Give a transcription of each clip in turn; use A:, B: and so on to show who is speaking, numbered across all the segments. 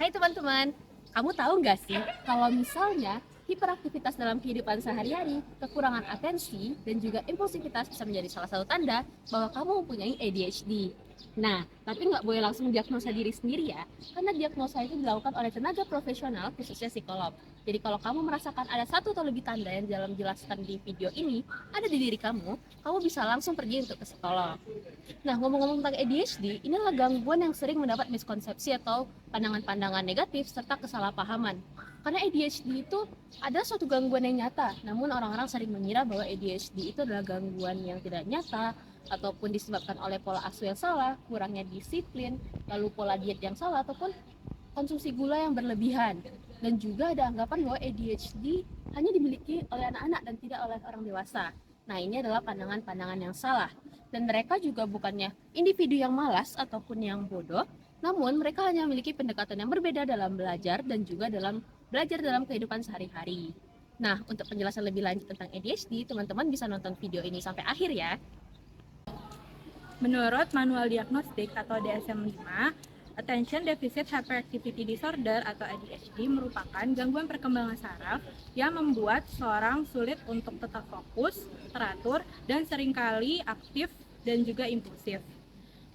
A: Hai teman-teman, kamu tahu nggak sih kalau misalnya hiperaktivitas dalam kehidupan sehari-hari, kekurangan atensi, dan juga impulsivitas bisa menjadi salah satu tanda bahwa kamu mempunyai ADHD. Nah, tapi nggak boleh langsung diagnosa diri sendiri ya, karena diagnosa itu dilakukan oleh tenaga profesional, khususnya psikolog. Jadi kalau kamu merasakan ada satu atau lebih tanda yang dalam jelaskan di video ini ada di diri kamu bisa langsung pergi untuk ke psikolog. Nah, ngomong-ngomong tentang ADHD, inilah gangguan yang sering mendapat miskonsepsi atau pandangan-pandangan negatif serta kesalahpahaman. Karena ADHD itu adalah suatu gangguan yang nyata, namun orang-orang sering mengira bahwa ADHD itu adalah gangguan yang tidak nyata ataupun disebabkan oleh pola asuh yang salah, kurangnya disiplin, lalu pola diet yang salah ataupun konsumsi gula yang berlebihan. Dan juga ada anggapan bahwa ADHD hanya dimiliki oleh anak-anak dan tidak oleh orang dewasa. Nah, ini adalah pandangan-pandangan yang salah. Dan mereka juga bukannya individu yang malas ataupun yang bodoh, namun mereka hanya memiliki pendekatan yang berbeda dalam belajar dan juga dalam belajar dalam kehidupan sehari-hari. Nah, untuk penjelasan lebih lanjut tentang ADHD, teman-teman bisa nonton video ini sampai akhir ya.
B: Menurut Manual Diagnostik atau DSM-5, Attention Deficit Hyperactivity Disorder atau ADHD merupakan gangguan perkembangan saraf yang membuat seorang sulit untuk tetap fokus, teratur, dan seringkali aktif dan juga impulsif.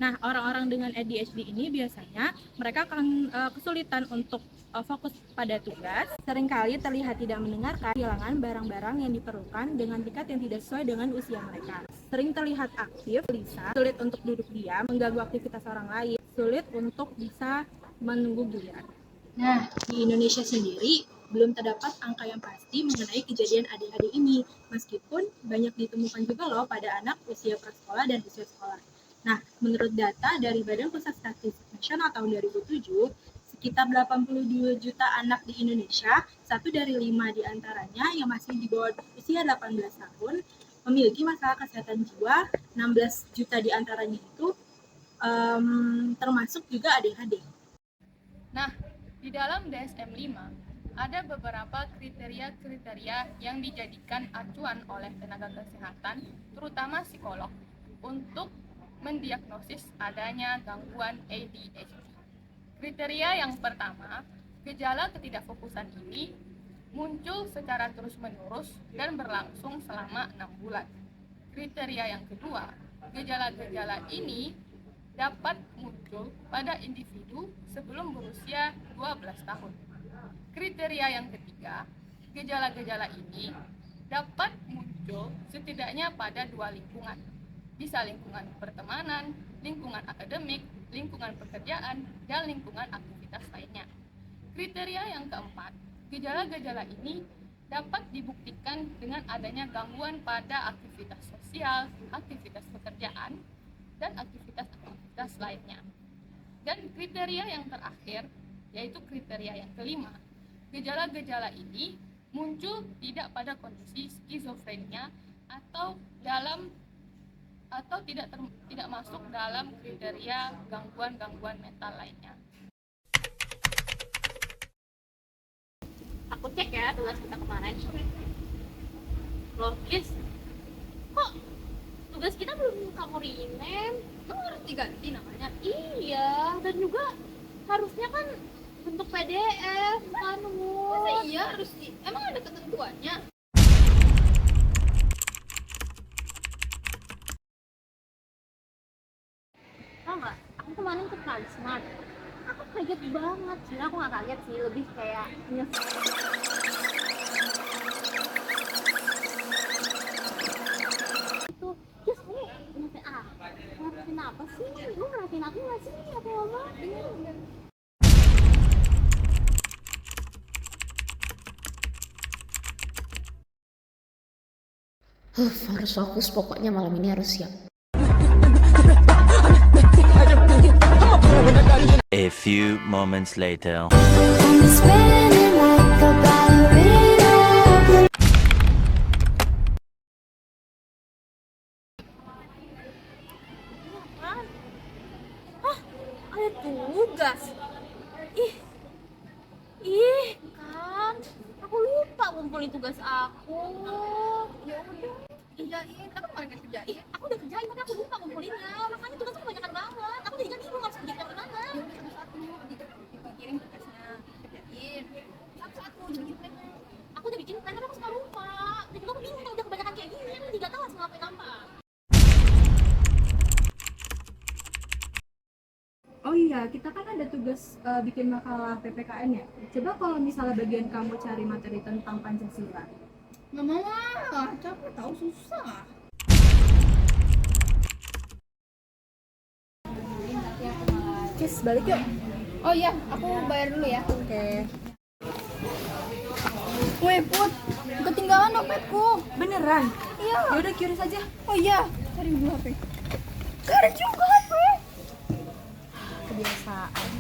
B: Nah, orang-orang dengan ADHD ini biasanya mereka akan kesulitan untuk fokus pada tugas, seringkali terlihat tidak mendengarkan, kehilangan barang-barang yang diperlukan dengan tingkat yang tidak sesuai dengan usia mereka. Sering terlihat aktif, gelisah, sulit untuk duduk diam, mengganggu aktivitas orang lain, sulit untuk bisa menunggu giliran. Nah, di Indonesia sendiri belum terdapat angka yang pasti mengenai kejadian ADHD ini, meskipun banyak ditemukan juga loh pada anak usia prasekolah dan usia sekolah. Nah, menurut data dari Badan Pusat Statistik Nasional tahun 2007, sekitar 82 juta anak di Indonesia, 1 dari 5 diantaranya yang masih di bawah usia 18 tahun, memiliki masalah kesehatan jiwa. 16 juta diantaranya itu termasuk juga ADHD.
C: Nah, di dalam DSM-5 ada beberapa kriteria-kriteria yang dijadikan acuan oleh tenaga kesehatan, terutama psikolog, untuk mendiagnosis adanya gangguan ADHD. Kriteria yang pertama, gejala ketidakfokusan ini muncul secara terus-menerus dan berlangsung selama 6 bulan. Kriteria yang kedua, gejala-gejala ini dapat muncul pada individu sebelum berusia 12 tahun. Kriteria yang ketiga, gejala-gejala ini dapat muncul setidaknya pada 2 lingkungan, bisa lingkungan pertemanan, lingkungan akademik, lingkungan pekerjaan, dan lingkungan aktivitas lainnya. Kriteria yang keempat, gejala-gejala ini dapat dibuktikan dengan adanya gangguan pada aktivitas sosial, aktivitas pekerjaan, dan aktivitas lainnya. Dan kriteria yang terakhir, yaitu kriteria yang kelima, gejala-gejala ini muncul tidak pada kondisi skizofrenia atau tidak masuk dalam kriteria gangguan-gangguan mental lainnya.
A: Aku cek ya tugas kita kemarin. Logis, kok tugas kita belum kamu rename? Kamu harus diganti namanya. Iya, dan juga harusnya kan bentuk PDF kan. Masa iya harus emang ada ketentuannya? Tau nggak? Aku kemarin ke Transmart. Aku kaget banget. Sebenarnya aku nggak kaget sih, lebih kayak nyesel. Itu, Jess, kamu ngeliatin apa sih? Lu ngeliatin aku nggak sih? Aku ngomong. Harus fokus, pokoknya malam ini harus siap.
D: A few moments later.
A: Ada tugas. Ih, ih, kan. Aku lupa ngumpulin tugas aku. Ya udah, kerjain. Aku kemarin kerjain. Aku udah kerjain, tapi aku lupa ngumpulinnya. Makanya tugasnya kebanyakan banget. Aku jadi bingung harus kerjain yang mana. Ya udah, satu-satu dipikirin tugasnya.
B: Iya, kita kan ada tugas bikin makalah PPKN ya. Coba kalau misalnya bagian kamu cari materi tentang Pancasila.
C: Nggak mau ah, capek tahu susah.
B: Cus, balik yuk.
C: Oh iya, aku bayar dulu ya.
B: Oke.
C: Weh Put, ketinggalan dompetku.
B: Beneran?
C: Iya.
B: Yaudah, QRIS aja.
C: Oh iya, cari dulu HP. Cari juga HP.
B: Kebiasaan.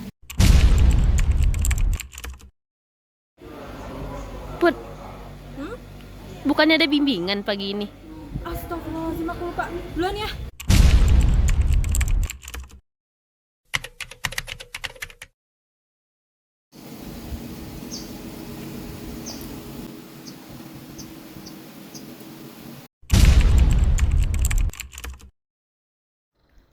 A: Put, bukannya ada bimbingan pagi ini?
B: Astagfirullahaladzim, aku lupa. Duluan ya.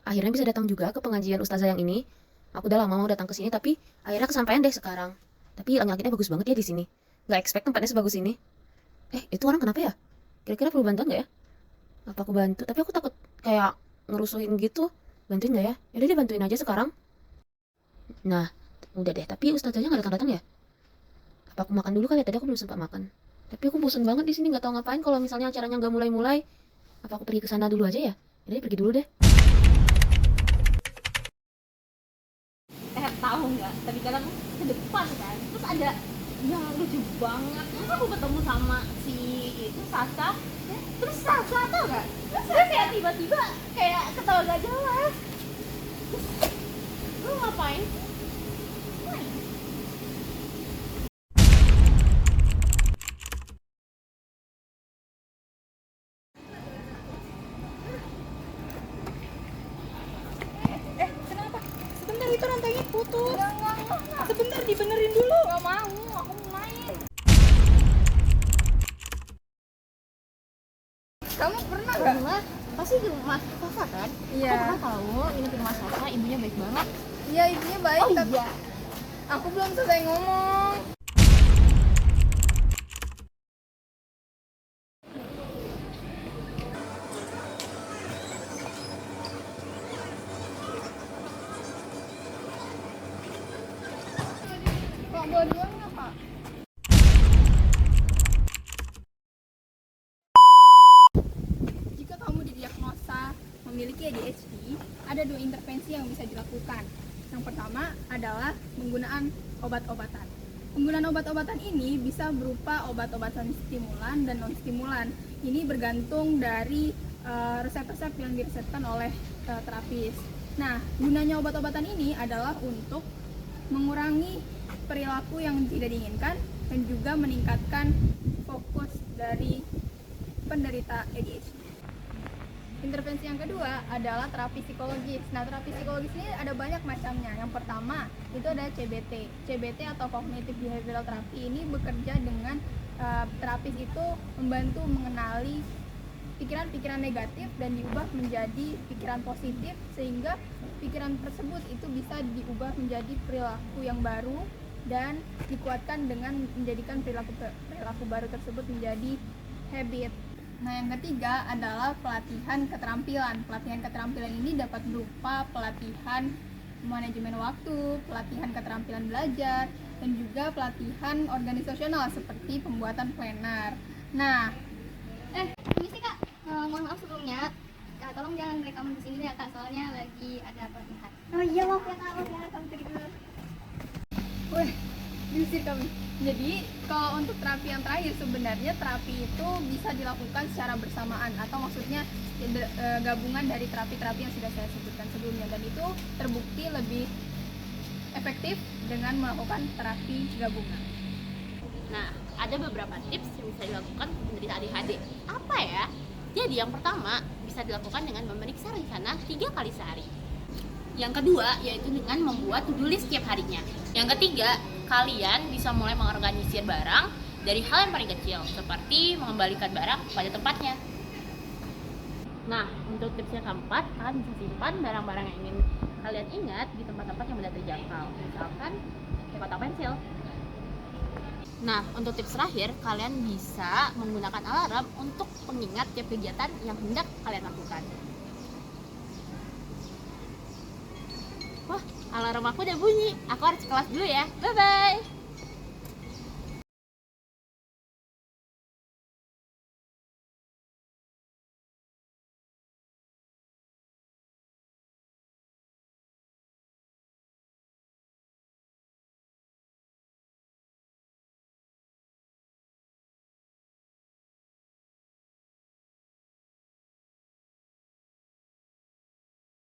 A: Akhirnya bisa datang juga ke pengajian ustazah yang ini. Aku udah lama mau datang ke sini, tapi akhirnya kesampaian deh sekarang. Tapi langit-langitnya bagus banget ya di sini. Gak expect tempatnya sebagus ini. Itu orang kenapa ya? Kira-kira perlu bantuan gak ya? Apa aku bantu? Tapi aku takut kayak ngerusuhin gitu. Bantuin gak ya? Yaudah deh, bantuin aja sekarang. Nah, udah deh. Tapi ustazahnya gak datang-datang ya? Apa aku makan dulu kali ya? Tadi aku belum sempat makan. Tapi aku bosan banget di sini, nggak tahu ngapain kalau misalnya acaranya nggak mulai-mulai. Apa aku pergi ke sana dulu aja ya? Yaudah deh, pergi dulu deh. Tahu nggak? Tadi kadang ke depan kan, terus ada yang lucu banget. Terus aku ketemu sama si itu Sasa. Terus Sasa tau nggak? Terus dia kayak tiba-tiba kayak ketawa gak jelas. Terus lu ngapain? Main.
B: Kenapa? Sebentar, itu rantainya putus. Sebentar, dibenerin dulu.
C: Gak mau, aku mau main. Kamu pernah gak?
A: Pernah? Pasti di rumah Sasa kan?
C: Iya.
A: Aku pernah tahu ini di rumah Sasa, ibunya baik banget.
C: Iya, ibunya baik.
A: Oh
C: tapi
A: iya.
C: aku belum selesai ngomong. Kok dua-duanya nggak, Kak? Jika kamu didiagnosa memiliki ADHD, ada dua intervensi yang bisa dilakukan. Yang pertama adalah penggunaan obat-obatan. Penggunaan obat-obatan ini bisa berupa obat-obatan stimulan dan non-stimulan. Ini bergantung dari resep-resep yang diresepkan oleh terapis. Nah, gunanya obat-obatan ini adalah untuk mengurangi perilaku yang tidak diinginkan dan juga meningkatkan fokus dari penderita ADHD. Intervensi yang kedua adalah terapi psikologis. Nah, terapi psikologis ini ada banyak macamnya. Yang pertama, itu ada CBT. CBT atau Cognitive Behavioral Therapy ini bekerja dengan terapis itu membantu mengenali pikiran-pikiran negatif dan diubah menjadi pikiran positif, sehingga pikiran tersebut itu bisa diubah menjadi perilaku yang baru dan dikuatkan dengan menjadikan perilaku baru tersebut menjadi habit. Nah, yang ketiga adalah pelatihan keterampilan. Pelatihan keterampilan ini dapat berupa pelatihan manajemen waktu, pelatihan keterampilan belajar, dan juga pelatihan organisasional seperti pembuatan planner. Nah,
E: Permisi Kak, mohon maaf sebelumnya. Kak, tolong jangan rekam di sini ya Kak, soalnya lagi ada pelatihan. Oh iya, maaf ya Kak, kamu pergi dulu.
C: weh, diusir kami. Jadi, kalau untuk terapi yang terakhir, sebenarnya terapi itu bisa dilakukan secara bersamaan, atau maksudnya gabungan dari terapi-terapi yang sudah saya sebutkan sebelumnya, dan itu terbukti lebih efektif dengan melakukan terapi gabungan.
A: Nah, ada beberapa tips yang bisa dilakukan untuk penderita ADHD. Apa ya? Jadi yang pertama bisa dilakukan dengan memeriksa rencana 3 kali sehari. Yang kedua yaitu dengan membuat to-do list setiap harinya. Yang ketiga, kalian bisa mulai mengorganisir barang dari hal yang paling kecil, seperti mengembalikan barang pada tempatnya. Nah, untuk tips yang keempat, kalian bisa simpan barang-barang yang ingin kalian ingat di tempat-tempat yang mudah terjangkau, misalkan pulpen atau pensil. Nah, untuk tips terakhir, kalian bisa menggunakan alarm untuk pengingat tiap kegiatan yang hendak kalian lakukan. Wah, Alarm aku udah bunyi. Aku harus ke kelas dulu ya. Bye-bye.